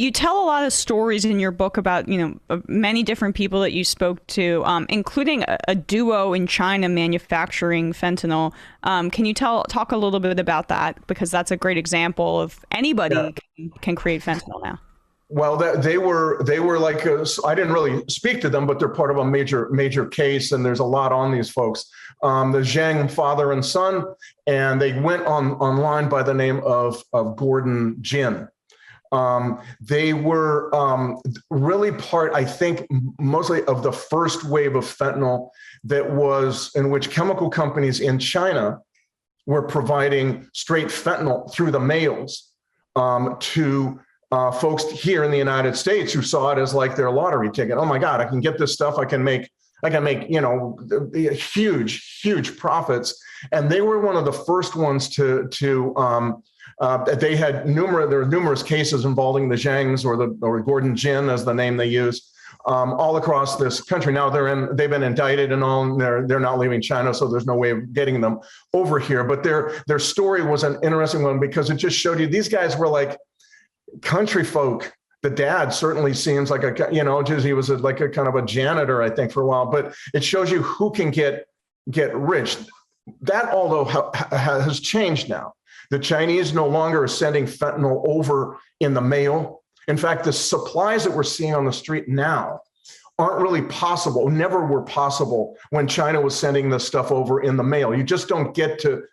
you tell a lot of stories in your book about, many different people that you spoke to, including a duo in China manufacturing fentanyl. Can you talk a little bit about that? Because that's a great example of anybody can create fentanyl now. Well, they were like I didn't really speak to them, but they're part of a major case, and there's a lot on these folks. The Zhang father and son, and they went online by the name of Gordon Jin. They were really part, I think, mostly of the first wave of fentanyl that was in which chemical companies in China were providing straight fentanyl through the mails to folks here in the United States who saw it as like their lottery ticket. Oh my God, I can get this stuff. I can make huge profits. And they were one of the first ones to they had there were numerous cases involving the Zhangs or Gordon Jin as the name they use all across this country. Now they've been indicted and all, and they're not leaving China, so there's no way of getting them over here. But their story was an interesting one because it just showed you these guys were like country folk. The dad certainly seems like he was like a kind of a janitor, I think, for a while. But it shows you who can get rich. That, although has changed now. The Chinese no longer are sending fentanyl over in the mail. In fact, the supplies that we're seeing on the street now aren't really possible, never were possible when China was sending this stuff over in the mail. You just don't get to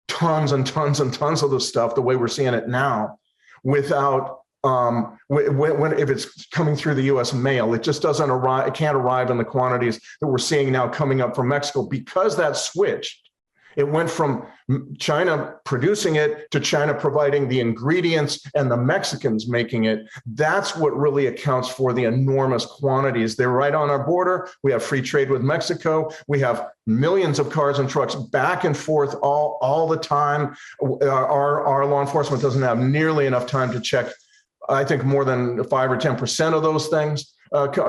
tons and tons and tons of this stuff the way we're seeing it now without, if it's coming through the U.S. mail. It just doesn't arrive, it can't arrive in the quantities that we're seeing now coming up from Mexico because that switched. It went from China producing it to China providing the ingredients and the Mexicans making it. That's what really accounts for the enormous quantities. They're right on our border. We have free trade with Mexico. We have millions of cars and trucks back and forth all the time. Our law enforcement doesn't have nearly enough time to check, I think, more than 5 or 10% of those things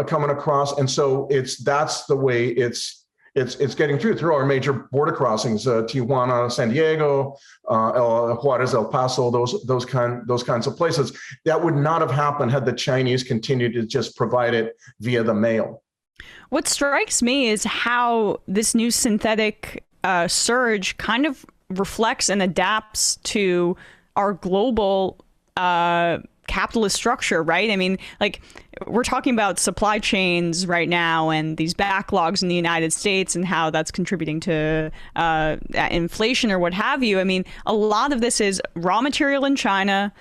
coming across. And so that's the way it's getting through our major border crossings, Tijuana, San Diego, Juarez, El Paso, those kinds of places. That would not have happened had the Chinese continued to just provide it via the mail. What strikes me is how this new synthetic surge kind of reflects and adapts to our global capitalist structure, right? I mean, like, we're talking about supply chains right now and these backlogs in the United States and how that's contributing to inflation or what have you. I mean, a lot of this is raw material in China,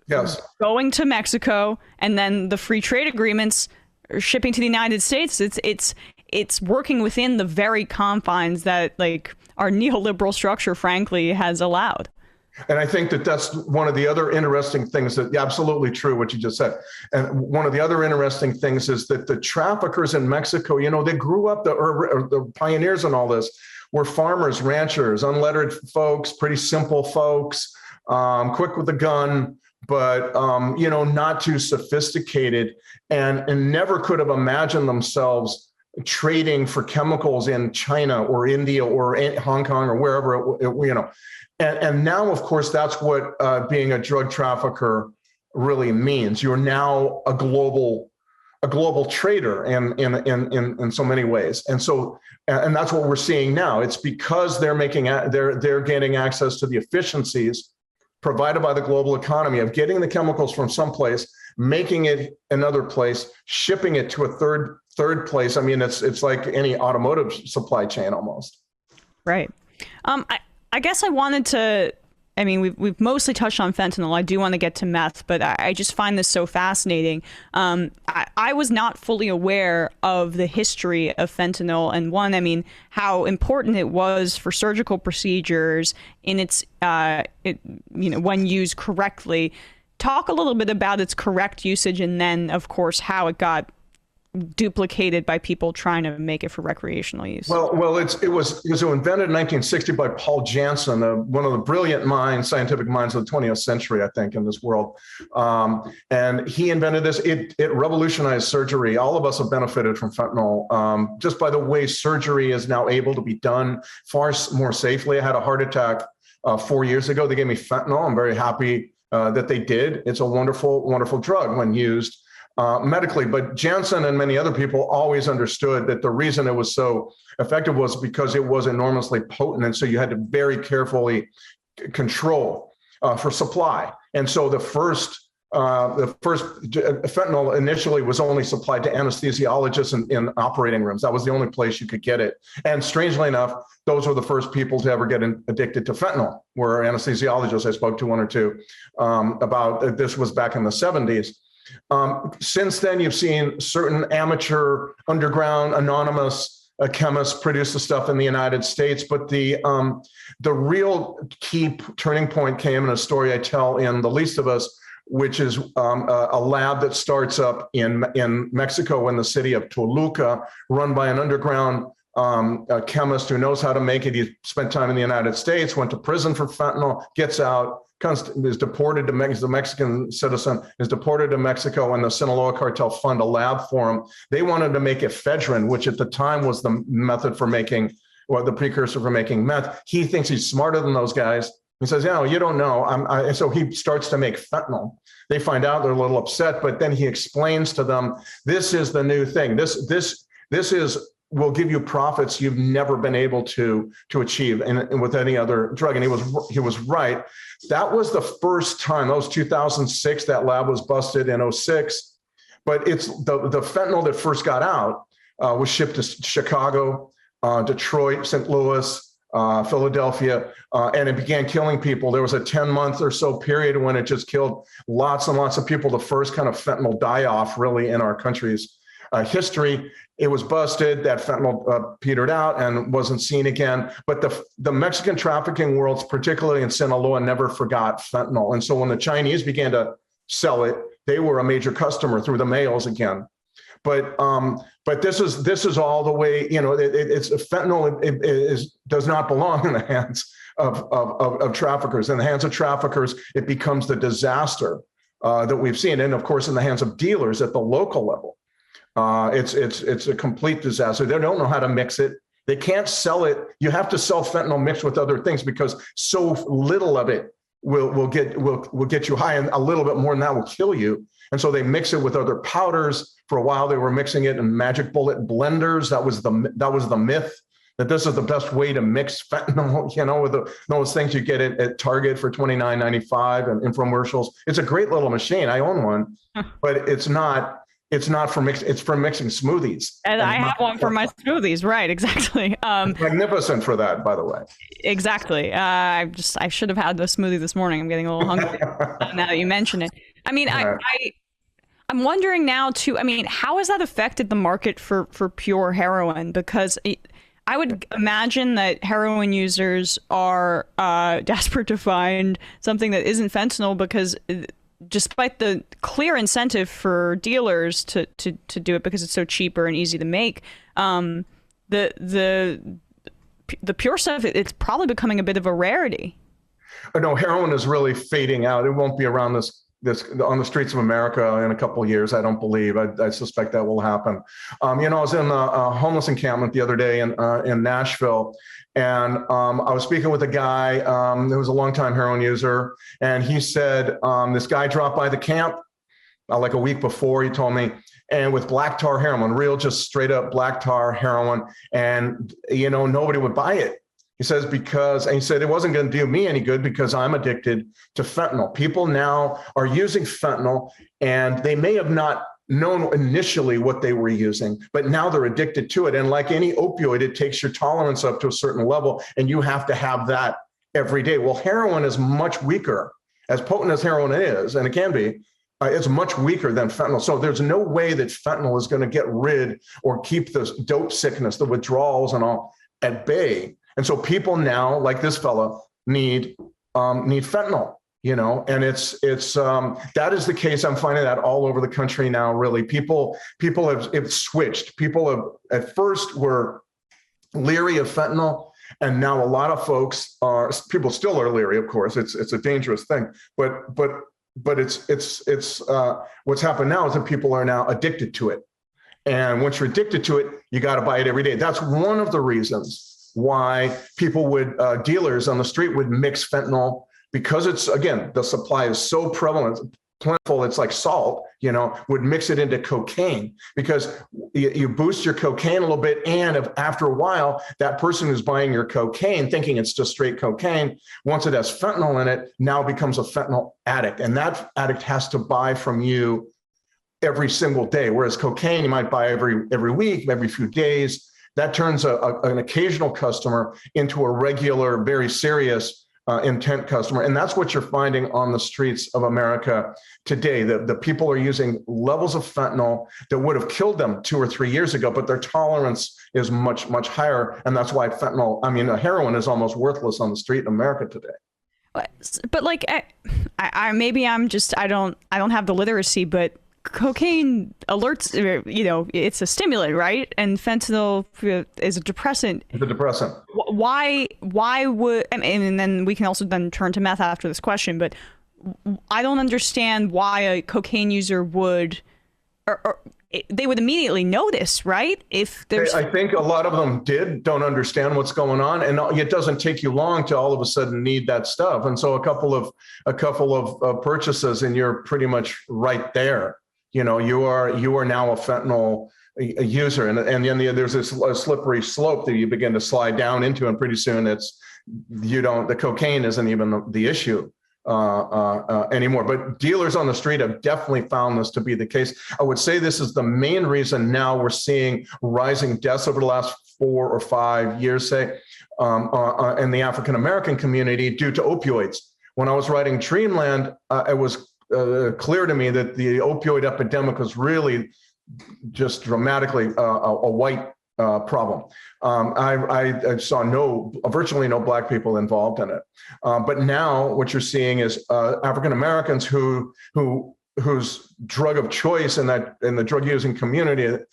yes, going to Mexico, and then the free trade agreements are shipping to the United States. It's working within the very confines that, like, our neoliberal structure, frankly, has allowed. And I think that's one of the other interesting things that absolutely true, what you just said. And one of the other interesting things is that the traffickers in Mexico, they grew up, the pioneers in all this were farmers, ranchers, unlettered folks, pretty simple folks, quick with a gun, but, not too sophisticated and never could have imagined themselves trading for chemicals in China or India or Hong Kong or wherever, And now, of course, that's what being a drug trafficker really means. You're now a global trader in so many ways, and that's what we're seeing now. It's because they're getting access to the efficiencies provided by the global economy of getting the chemicals from someplace, making it another place, shipping it to a third place. I mean, it's like any automotive supply chain almost. Right. I guess I wanted to, I mean, we've mostly touched on fentanyl. I do want to get to meth, but I just find this so fascinating. I was not fully aware of the history of fentanyl, and how important it was for surgical procedures in its, when used correctly. Talk a little bit about its correct usage, and then, of course, how it got duplicated by people trying to make it for recreational use. Well, it was invented in 1960 by Paul Janssen, one of the brilliant scientific minds of the 20th century, I think, in this world. And he invented this. It revolutionized surgery. All of us have benefited from fentanyl just by the way surgery is now able to be done far more safely. I had a heart attack 4 years ago. They gave me fentanyl. I'm very happy that they did. It's a wonderful, wonderful drug when used medically. But Janssen and many other people always understood that the reason it was so effective was because it was enormously potent. And so you had to very carefully control for supply. And so the first fentanyl initially was only supplied to anesthesiologists in operating rooms. That was the only place you could get it. And strangely enough, those were the first people to ever get addicted to fentanyl, were anesthesiologists. I spoke to one or two about this was back in the 70s. Since then, you've seen certain amateur, underground, anonymous chemists produce the stuff in the United States. But the real key turning point came in a story I tell in The Least of Us, which is a lab that starts up in Mexico in the city of Toluca, run by an underground chemist who knows how to make it. He spent time in the United States, went to prison for fentanyl, gets out, is deported to Mexico. The Mexican citizen is deported to Mexico, and the Sinaloa cartel fund a lab for him. They wanted to make ephedrine, which at the time was the method for making, or the precursor for making meth. He thinks he's smarter than those guys. He says, "No, you don't know." And so he starts to make fentanyl. They find out, they're a little upset, but then he explains to them, "This is the new thing. This will give you profits you've never been able to achieve with any other drug." And he was right. That was the first time. That was 2006. That lab was busted in 2006. But it's the fentanyl that first got out was shipped to Chicago, Detroit, St. Louis, Philadelphia, and it began killing people. There was a 10-month or so period when it just killed lots and lots of people, the first kind of fentanyl die-off really in our country's history. It was busted, that fentanyl petered out and wasn't seen again. But the Mexican trafficking worlds, particularly in Sinaloa, never forgot fentanyl. And so when the Chinese began to sell it, they were a major customer through the mails again. But this is all the way, it's fentanyl does not belong in the hands of traffickers. In the hands of traffickers, it becomes the disaster that we've seen. And of course, in the hands of dealers at the local level, it's a complete disaster. They don't know how to mix it. They can't sell it. You have to sell fentanyl mixed with other things because so little of it will get you high, and a little bit more than that will kill you. And so they mix it with other powders. For a while, they were mixing it in magic bullet blenders. That was the myth, that this is the best way to mix fentanyl, with those things you get at Target for $29.95 and infomercials. It's a great little machine. I own one, but it's not for mix. It's for mixing smoothies. And I have one for my smoothies. Right. Exactly. Magnificent for that, by the way. Exactly. I should have had the smoothie this morning. I'm getting a little hungry now that you mention it. I mean, I'm wondering now too, how has that affected the market for pure heroin? Because I would imagine that heroin users are desperate to find something that isn't fentanyl, because despite the clear incentive for dealers to do it because it's so cheaper and easy to make, the pure stuff, it's probably becoming a bit of a rarity. No, heroin is really fading out. It won't be around this on the streets of America in a couple of years. I don't believe. I suspect that will happen. I was in a homeless encampment the other day in Nashville, and I was speaking with a guy who was a longtime heroin user, and he said this guy dropped by the camp like a week before. He told me, and with black tar heroin, real just straight up black tar heroin, and nobody would buy it. He says, and he said, it wasn't going to do me any good because I'm addicted to fentanyl. People now are using fentanyl, and they may have not known initially what they were using, but now they're addicted to it. And like any opioid, it takes your tolerance up to a certain level, and you have to have that every day. Well, heroin is much weaker. As potent as heroin is, and it can be, it's much weaker than fentanyl. So there's no way that fentanyl is going to get rid or keep the dope sickness, the withdrawals and all at bay. And so people now, like this fella, need fentanyl, and it's that is the case. I'm finding that all over the country now. Really, people have switched. People at first were leery of fentanyl, and now a lot of people still are leery. Of course, it's a dangerous thing, but it's what's happened now is that people are now addicted to it, and once you're addicted to it, you got to buy it every day. That's one of the reasons why dealers on the street would mix fentanyl because it's, again, the supply is so prevalent, plentiful, it's like salt, would mix it into cocaine, because you boost your cocaine a little bit. And if after a while, that person who's buying your cocaine thinking it's just straight cocaine, once it has fentanyl in it, now becomes a fentanyl addict. And that addict has to buy from you every single day. Whereas cocaine, you might buy every week, every few days. That turns an occasional customer into a regular, very serious intent customer. And that's what you're finding on the streets of America today. The people are using levels of fentanyl that would have killed them 2 or 3 years ago, but their tolerance is much, much higher. And that's why heroin is almost worthless on the street in America today. But like, I maybe I'm just, I don't have the literacy, but cocaine alerts, it's a stimulant, right? And fentanyl is a depressant. It's a depressant. Why would, and then we can also then turn to meth after this question, but I don't understand why a cocaine user would, or they would immediately notice, right? If there's, I think a lot of them don't understand what's going on, and it doesn't take you long to all of a sudden need that stuff. And so a couple of purchases, and you're pretty much right there. You are now a fentanyl user, and then there's this slippery slope that you begin to slide down into, and pretty soon the cocaine isn't even the issue anymore. But dealers on the street have definitely found this to be the case. I would say this is the main reason now we're seeing rising deaths over the last 4 or 5 years, say, in the African American community due to opioids. When I was writing Dreamland, it was clear to me that the opioid epidemic was really just dramatically a white problem. I saw virtually no Black people involved in it. But now what you're seeing is African Americans whose drug of choice in the drug using community is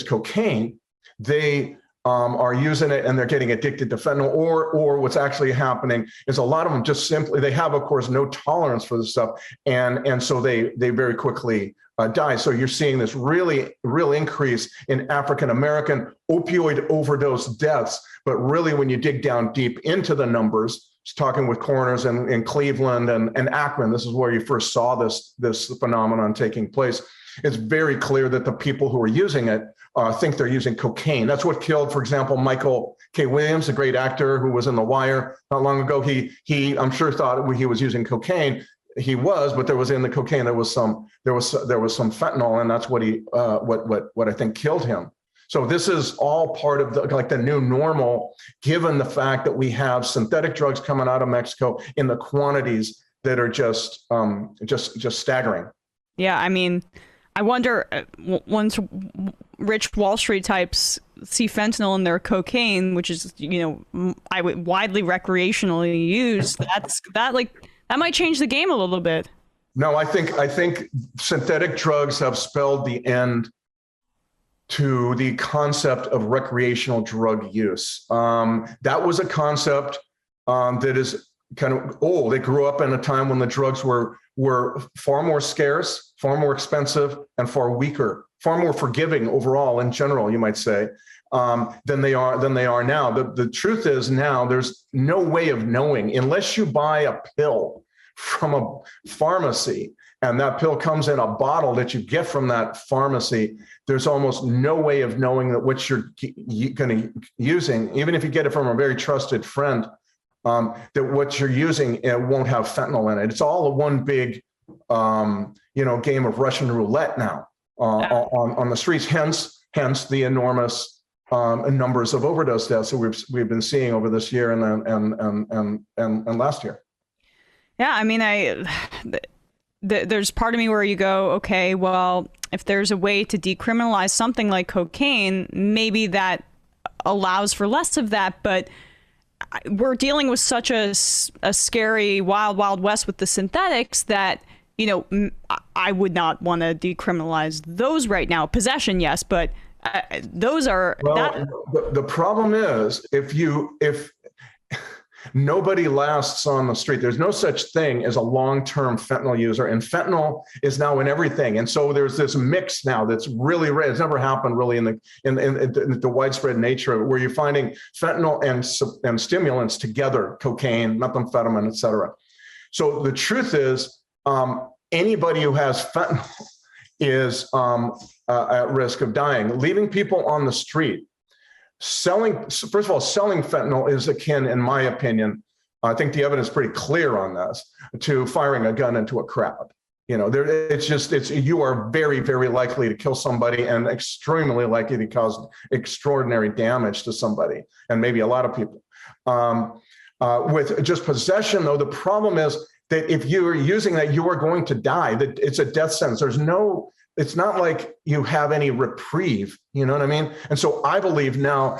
cocaine. They are using it, and they're getting addicted to fentanyl, or what's actually happening is a lot of them just simply, they have, of course, no tolerance for this stuff, and so they very quickly die. So you're seeing this real increase in African American opioid overdose deaths. But really, when you dig down deep into the numbers, just talking with coroners in Cleveland and Akron, this is where you first saw this phenomenon taking place. It's very clear that the people who are using it think they're using cocaine. That's what killed, for example, Michael K. Williams, a great actor who was in The Wire not long ago. He I'm sure thought he was using cocaine. He was, but there was in the cocaine there was some fentanyl, and that's what I think killed him. So this is all part of the new normal, given the fact that we have synthetic drugs coming out of Mexico in the quantities that are just staggering. Yeah, I mean, I wonder, once rich Wall Street types see fentanyl in their cocaine, which is, widely recreationally used, that might change the game a little bit. No, I think synthetic drugs have spelled the end to the concept of recreational drug use. That was a concept that is kind of old. It grew up in a time when the drugs were far more scarce, far more expensive, and far weaker, far more forgiving overall in general, you might say, than they are now. The truth is now there's no way of knowing, unless you buy a pill from a pharmacy and that pill comes in a bottle that you get from that pharmacy, there's almost no way of knowing that what you're going to using, even if you get it from a very trusted friend, that what you're using won't have fentanyl in it. It's all a one big, game of Russian roulette now on the streets. Hence the enormous numbers of overdose deaths that we've been seeing over this year and last year. Yeah, I mean, there's part of me where you go, okay, well, if there's a way to decriminalize something like cocaine, maybe that allows for less of that, but we're dealing with such a scary wild west with the synthetics that, I would not want to decriminalize those right now. Possession, yes, but those are... Well, the problem is, if Nobody lasts on the street. There's no such thing as a long-term fentanyl user, and fentanyl is now in everything. And so there's this mix now that's really rare. It's never happened really in the widespread nature of it, where you're finding fentanyl and stimulants together, cocaine, methamphetamine, et cetera. So the truth is, anybody who has fentanyl is at risk of dying. Leaving people on the street, first of all, selling fentanyl is akin, in my opinion, I think the evidence is pretty clear on this, to firing a gun into a crowd. You are very, very likely to kill somebody and extremely likely to cause extraordinary damage to somebody and maybe a lot of people. With just possession, though, the problem is that if you are using that, you are going to die. That it's a death sentence. It's not like you have any reprieve, you know what I mean? And so I believe now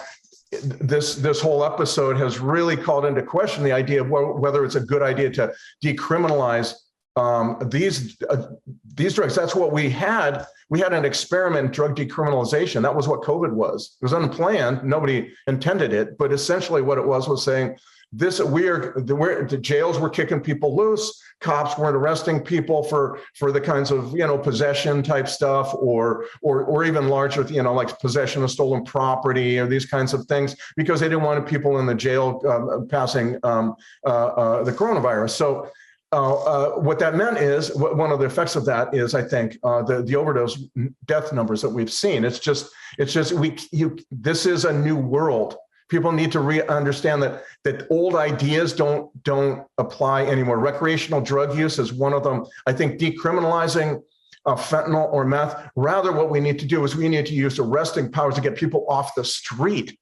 this whole episode has really called into question the idea of whether it's a good idea to decriminalize these drugs. That's what we had. We had an experiment, drug decriminalization. That was what COVID was. It was unplanned. Nobody intended it, but essentially what it was saying, the jails were kicking people loose. Cops weren't arresting people for the kinds of, possession type stuff or even larger, like possession of stolen property or these kinds of things, because they didn't want people in the jail passing the coronavirus. So what that meant is, one of the effects of that is, I think, the overdose death numbers that we've seen. This is a new world. People need to understand that old ideas don't apply anymore. Recreational drug use is one of them. I think decriminalizing fentanyl or meth, rather what we need to do is we need to use arresting powers to get people off the street,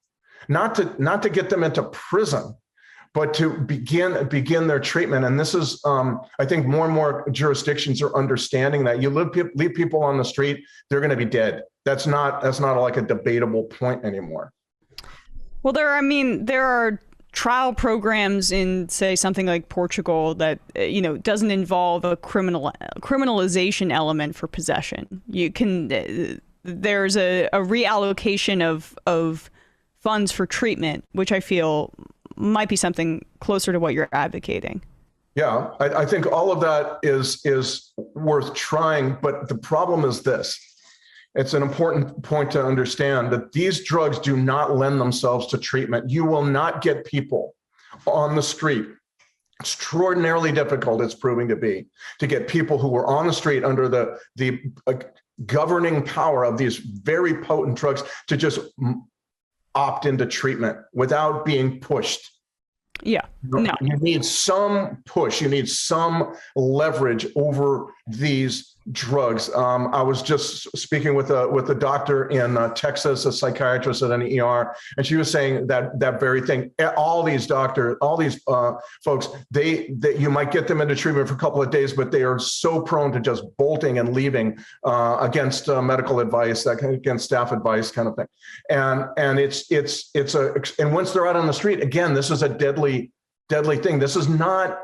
not to get them into prison, but to begin their treatment. And this is, I think, more and more jurisdictions are understanding that you leave people on the street, they're going to be dead. That's not like a debatable point anymore. Well, there are trial programs in, say, something like Portugal that, doesn't involve a criminalization element for possession. There's a reallocation of funds for treatment, which I feel might be something closer to what you're advocating. Yeah, I think all of that is worth trying, but the problem is this. It's an important point to understand that these drugs do not lend themselves to treatment. You will not get people on the street. Extraordinarily difficult, it's proving to get people who are on the street under the governing power of these very potent drugs to just opt into treatment without being pushed. Yeah. No. You need some push. You need some leverage over these drugs. I was just speaking with a doctor in Texas, a psychiatrist at an ER, and she was saying that very thing. All these folks, they you might get them into treatment for a couple of days, but they are so prone to just bolting and leaving against medical advice, against staff advice, kind of thing. And and once they're out on the street, again, this is a deadly thing. This is not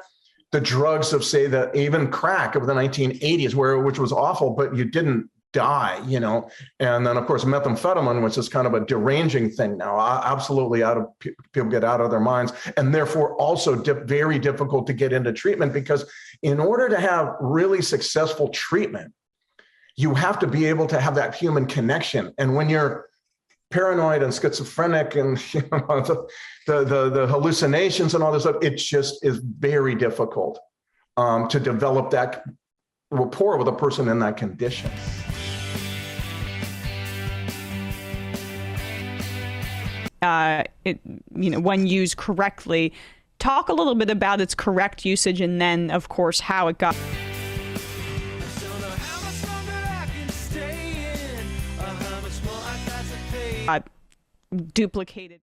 the drugs of, say, even crack of the 1980s, which was awful, but you didn't die, And then, of course, methamphetamine, which is kind of a deranging thing now, absolutely people get out of their minds, and therefore also very difficult to get into treatment, because in order to have really successful treatment, you have to be able to have that human connection. And when you're paranoid and schizophrenic and the hallucinations and all this stuff, it just is very difficult to develop that rapport with a person in that condition. When used correctly, talk a little bit about its correct usage, and then, of course, how it got duplicated.